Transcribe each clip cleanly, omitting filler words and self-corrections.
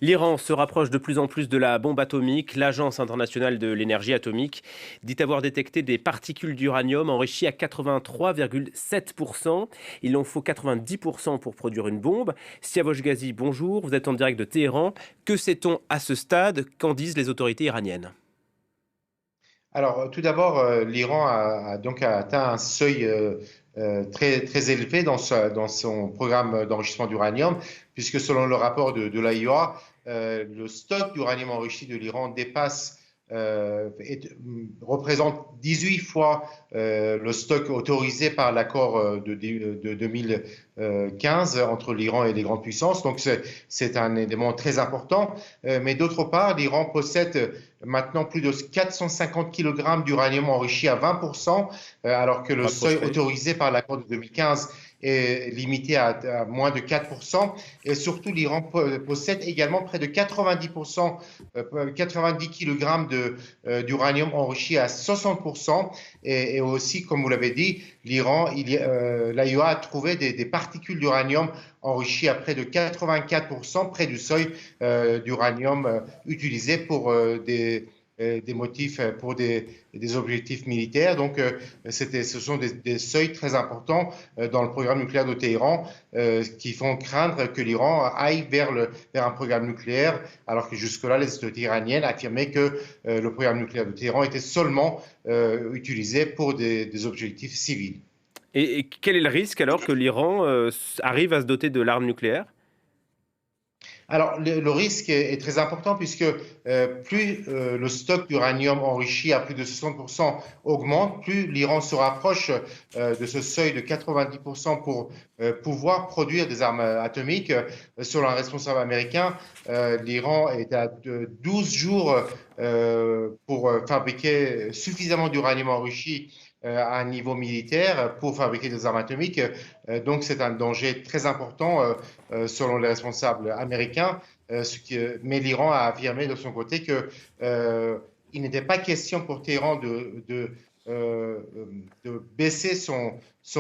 L'Iran se rapproche de plus en plus de la bombe atomique. L'Agence internationale de l'énergie atomique dit avoir détecté des particules d'uranium enrichies à 83,7%. Il en faut 90% pour produire une bombe. Siavosh Ghazi, bonjour. Vous êtes en direct de Téhéran. Que sait-on à ce stade? Qu'en disent les autorités iraniennes? Alors, tout d'abord, l'Iran a donc atteint un seuil très, très élevé dans son programme d'enrichissement d'uranium, puisque selon le rapport de l'AIEA, le stock d'uranium enrichi de l'Iran dépasse, représente 18 fois le stock autorisé par l'accord de 2015 entre l'Iran et les grandes puissances. Donc, c'est un élément très important. Mais d'autre part, l'Iran possède maintenant plus de 450 kg d'uranium enrichi à 20%, alors que le seuil Rapprochez. autorisé par l'accord de 2015 est limité à moins de 4%. Et surtout, l'Iran possède également près de 90%, 90 kg d'uranium enrichi à 60%. Et aussi, comme vous l'avez dit, l'AIEA a trouvé des particules d'uranium enrichies à près de 84%, près du seuil d'uranium utilisé pour des motifs, pour des objectifs militaires. Donc, ce sont des seuils très importants dans le programme nucléaire de Téhéran qui font craindre que l'Iran aille vers un programme nucléaire, alors que jusque-là, les autorités iraniennes affirmaient que le programme nucléaire de Téhéran était seulement utilisé pour des objectifs civils. Et quel est le risque alors que l'Iran arrive à se doter de l'arme nucléaire? Alors, le risque est très important puisque plus le stock d'uranium enrichi à plus de 60% augmente, plus l'Iran se rapproche de ce seuil de 90% pour pouvoir produire des armes atomiques. Selon un responsable américain, l'Iran est à 12 jours pour fabriquer suffisamment d'uranium enrichi à un niveau militaire pour fabriquer des armes atomiques. Donc, c'est un danger très important selon les responsables américains. Mais l'Iran a affirmé de son côté que il n'était pas question pour Téhéran euh, de baisser son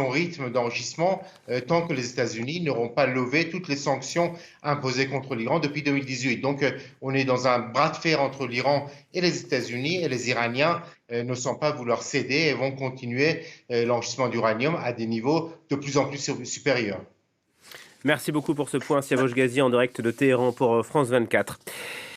rythme d'enrichissement tant que les États-Unis n'auront pas levé toutes les sanctions imposées contre l'Iran depuis 2018. Donc, on est dans un bras de fer entre l'Iran et les États-Unis, et les Iraniens ne sont pas vouloir céder et vont continuer l'enrichissement d'uranium à des niveaux de plus en plus supérieurs. Merci beaucoup pour ce point, Siavosh Ghazi, en direct de Téhéran pour France 24.